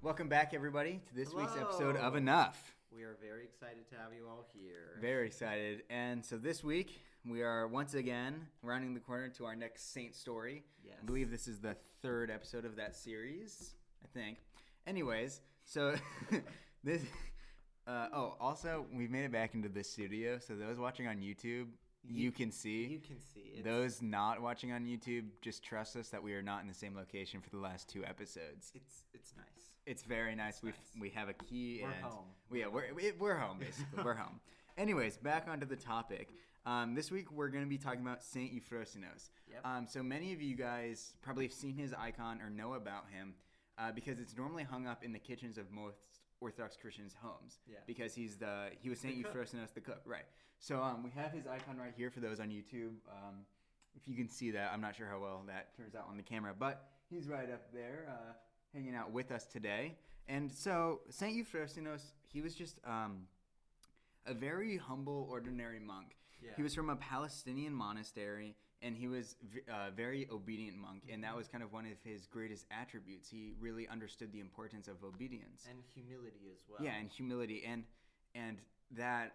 Welcome back, everybody, to this week's episode of Hello. Enough. We are very excited to have you all here. Very excited. And so this week, we are once again rounding the corner to our next Saint story. Yes. I believe this is the third episode of that series, I think. Anyways, so this... also, we've made it back into the studio, so those watching on YouTube... You can see. You can see. Those not watching on YouTube, just trust us that we are not in the same location for the last two episodes. It's nice. It's very nice. Nice. We have a key. We're and home. We're home, basically. We're home. Anyways, back onto the topic. This week we're going to be talking about Saint Euphrosynos. Yep. So many of you guys probably have seen his icon or know about him because it's normally hung up in the kitchens of most Orthodox Christians' homes. Yeah. Because he was Saint Euphrosynos the cook, right? So we have his icon right here for those on YouTube. If you can see that, I'm not sure how well that turns out on the camera, but he's right up there, hanging out with us today. And so Saint Euphrosynos, he was just a very humble, ordinary monk. Yeah. He was from a Palestinian monastery, and he was a very obedient monk, and that was kind of one of his greatest attributes. He really understood the importance of obedience. And humility as well. Yeah, and humility. And that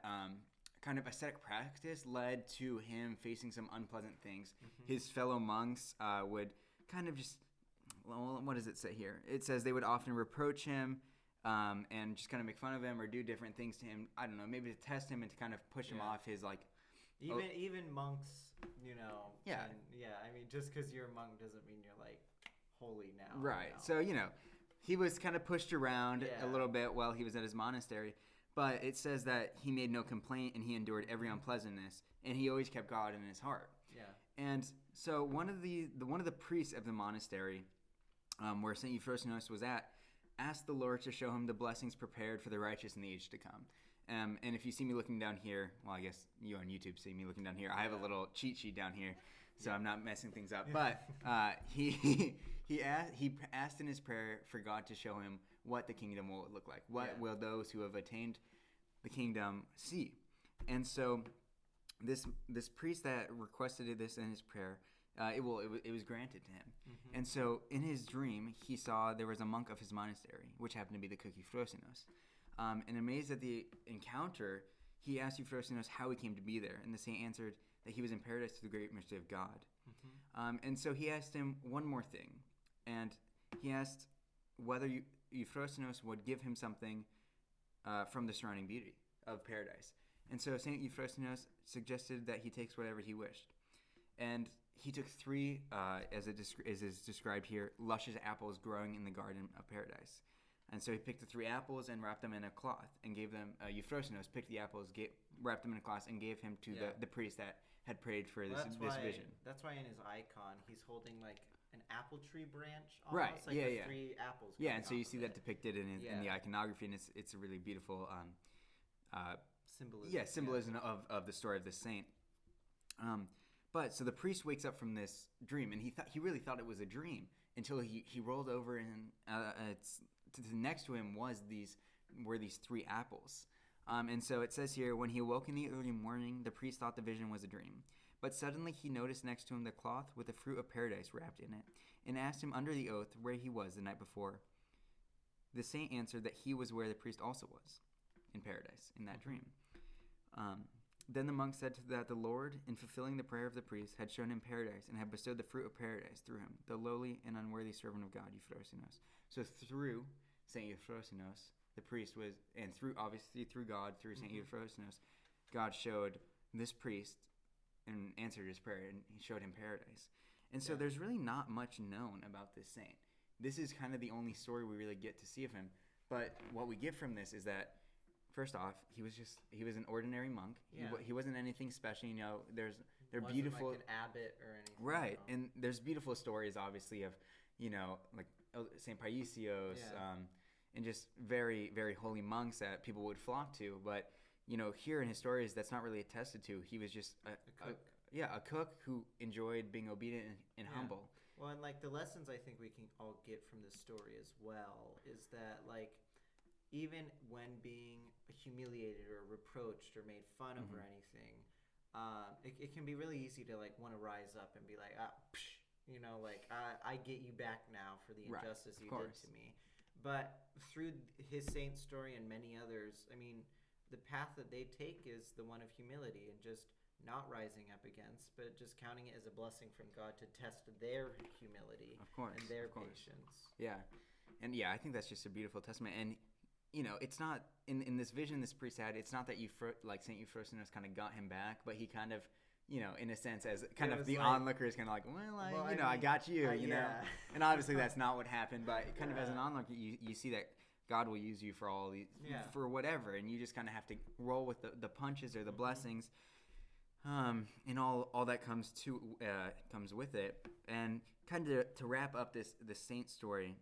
kind of ascetic practice led to him facing some unpleasant things. Mm-hmm. His fellow monks would kind of just, well, what does it say here? It says they would often reproach him and just kind of make fun of him or do different things to him. I don't know, maybe to test him and to kind of push him off his, like... Even monks, you know. Yeah. I mean, just because you're a monk doesn't mean you're, like, holy now. Right. You know? So, he was kind of pushed around a little bit while he was at his monastery. But it says that he made no complaint and he endured every unpleasantness. And he always kept God in his heart. Yeah. And so one of the priests of the monastery where St. Euphrosynos was at asked the Lord to show him the blessings prepared for the righteous in the age to come. And if you see me looking down here, well, I guess you on YouTube see me looking down here. I have a little cheat sheet down here, so I'm not messing things up. But he asked in his prayer for God to show him what the kingdom will look like. What will those who have attained the kingdom see? And so this priest that requested this in his prayer, it was granted to him. Mm-hmm. And so in his dream, he saw there was a monk of his monastery, which happened to be the cook Euphrosynos. And amazed at the encounter, he asked Euphrosynos how he came to be there. And the saint answered that he was in paradise through the great mercy of God. Mm-hmm. And so he asked him one more thing. And he asked whether Euphrosynos would give him something from the surrounding beauty of paradise. And so Saint Euphrosynos suggested that he takes whatever he wished. And he took three, as is described here, luscious apples growing in the garden of paradise. And so he picked the three apples and wrapped them in a cloth and gave them, Euphrosynos picked the apples, wrapped them in a cloth and gave him to the priest that had prayed for this vision. That's why in his icon, he's holding like an apple tree branch. Almost, right, like yeah. Three apples. Yeah, and so you see that depicted in the iconography, and it's a really beautiful symbolism. Yeah, symbolism of the story of the saint. But so the priest wakes up from this dream, and he really thought it was a dream until he rolled over, and next to him were these three apples. And so it says here, when he awoke in the early morning, the priest thought the vision was a dream. But suddenly he noticed next to him the cloth with the fruit of paradise wrapped in it, and asked him under the oath where he was the night before. The saint answered that he was where the priest also was, in paradise, in that dream. Then the monk said that the Lord, in fulfilling the prayer of the priest, had shown him paradise and had bestowed the fruit of paradise through him, the lowly and unworthy servant of God, Euphrosynos. So through Saint Euphrosynos, the priest was, and through God, through Saint Euphrosynos, God showed this priest and answered his prayer, and he showed him paradise. And so there's really not much known about this saint. This is kind of the only story we really get to see of him. But what we get from this is that, first off, he was an ordinary monk. Yeah. He wasn't anything special. They're wasn't beautiful, like an abbot or anything. right? And there's beautiful stories, obviously, of like Saint Paisios, and just very, very holy monks that people would flock to. But here in his stories, that's not really attested to. He was just a cook. A cook who enjoyed being obedient and humble. Well, and like the lessons I think we can all get from this story as well is that like, even when being humiliated or reproached or made fun of or anything, it can be really easy to like want to rise up and be like, I get you back now for the injustice you did to me. But through his saint story and many others, I mean, the path that they take is the one of humility and just not rising up against, but just counting it as a blessing from God to test their humility and their patience. Yeah. And I think that's just a beautiful testament. And, it's not, in this vision this priest had, it's not that St. Euphrosynos kind of got him back, but he kind of, in a sense, as kind of the onlooker is kind of like, I got you, know. And obviously that's not what happened, but kind of as an onlooker, you see that God will use you for all these, for whatever, and you just kind of have to roll with the punches or the blessings. And all that comes with it. And kind of to wrap up this saint story,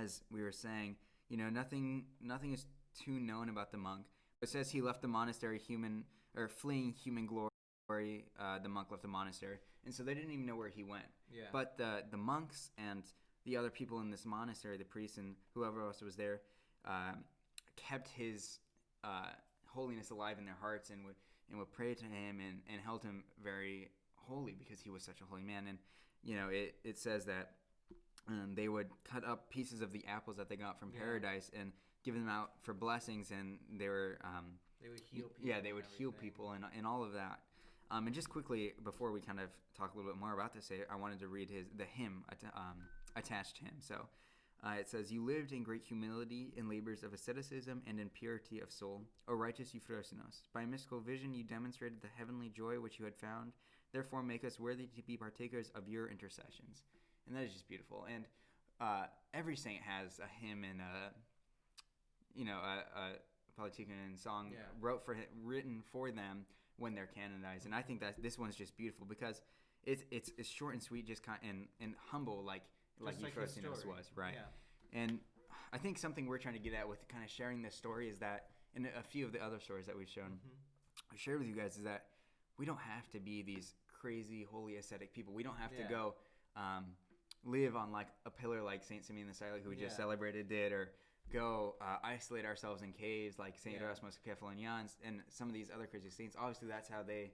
as we were saying, nothing is too known about the monk. It says he left the monastery fleeing human glory. The monk left the monastery, and so they didn't even know where he went. Yeah. But the monks and the other people in this monastery, the priests and whoever else was there, kept his holiness alive in their hearts and would pray to him and held him very holy because he was such a holy man. And it says that they would cut up pieces of the apples that they got from paradise and give them out for blessings, and they would heal people. Yeah, they would heal people and all of that. And just quickly, before we kind of talk a little bit more about this, I wanted to read the hymn attached to him. So it says, "You lived in great humility in labors of asceticism and in purity of soul, O righteous Euphrosynos. By mystical vision you demonstrated the heavenly joy which you had found. Therefore make us worthy to be partakers of your intercessions." And that is just beautiful. And every saint has a hymn and a Politican song written for them when they're canonized. And I think that this one's just beautiful because it's short and sweet, just and humble, like Euphrosynos was, right? Yeah. And I think something we're trying to get at with kind of sharing this story is that, in a few of the other stories that we've shown, I shared with you guys, is that we don't have to be these crazy holy ascetic people. We don't have to go live on like a pillar like Saint Simeon the Silent, who we just celebrated, did, or go isolate ourselves in caves like Saint Erasmus Kefalonians and some of these other crazy saints. Obviously, that's how they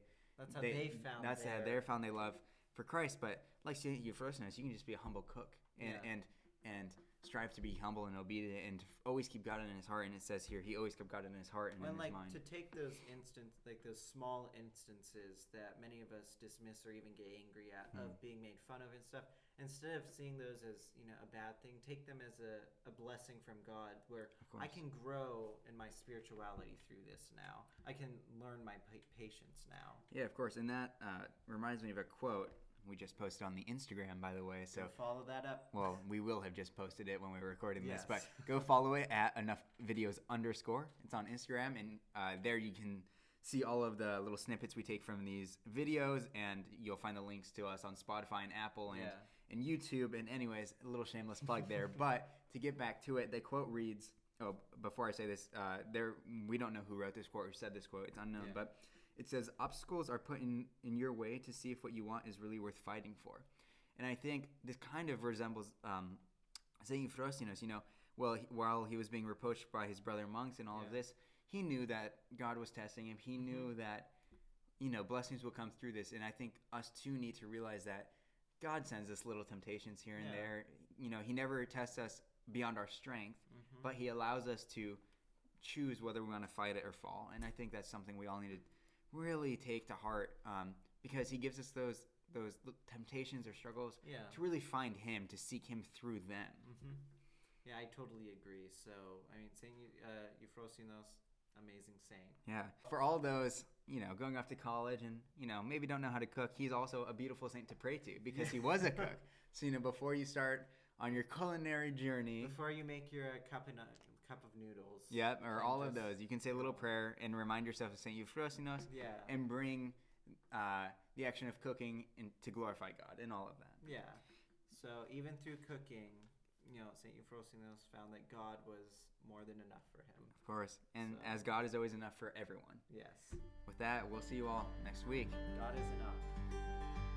found their love for Christ. But like Saint Euphrosynos, you can just be a humble cook and strive to be humble and obedient and always keep God in his heart. And it says here, he always kept God in his heart and in his mind. To take those those small instances that many of us dismiss or even get angry at of being made fun of and stuff, instead of seeing those as a bad thing, take them as a blessing from God, where I can grow in my spirituality through this now. I can learn my patience now. Yeah, of course. And that reminds me of a quote we just posted on the Instagram, by the way. So follow that up. Well, we will have just posted it when we were recording this, but go follow it at enough_videos_. It's on Instagram, and there you can see all of the little snippets we take from these videos, and you'll find the links to us on Spotify and Apple and YouTube. And anyways, a little shameless plug there. But to get back to it, the quote reads, before I say this, we don't know who wrote this quote or said this quote. It's unknown, but it says, "Obstacles are put in your way to see if what you want is really worth fighting for." And I think this kind of resembles St. Euphrosynos. While he was being reproached by his brother monks and all of this, he knew that God was testing him. He knew that, blessings will come through this. And I think us too need to realize that God sends us little temptations here and there. He never tests us beyond our strength, but he allows us to choose whether we want to fight it or fall. And I think that's something we all need to really take to heart, because he gives us those temptations or struggles to really find him, to seek him through them. Yeah, I totally agree. So, Saint Euphrosynos, amazing saint. Yeah. For all those, going off to college and, maybe don't know how to cook, he's also a beautiful saint to pray to because he was a cook. So, before you start on your culinary journey. Before you make your cup of noodles. Yep, or all of those. You can say a little prayer and remind yourself of St. Euphrosynos and bring the action of cooking to glorify God and all of that. Yeah. So even through cooking, St. Euphrosynos found that God was more than enough for him. Of course. And as God is always enough for everyone. Yes. With that, we'll see you all next week. God is enough.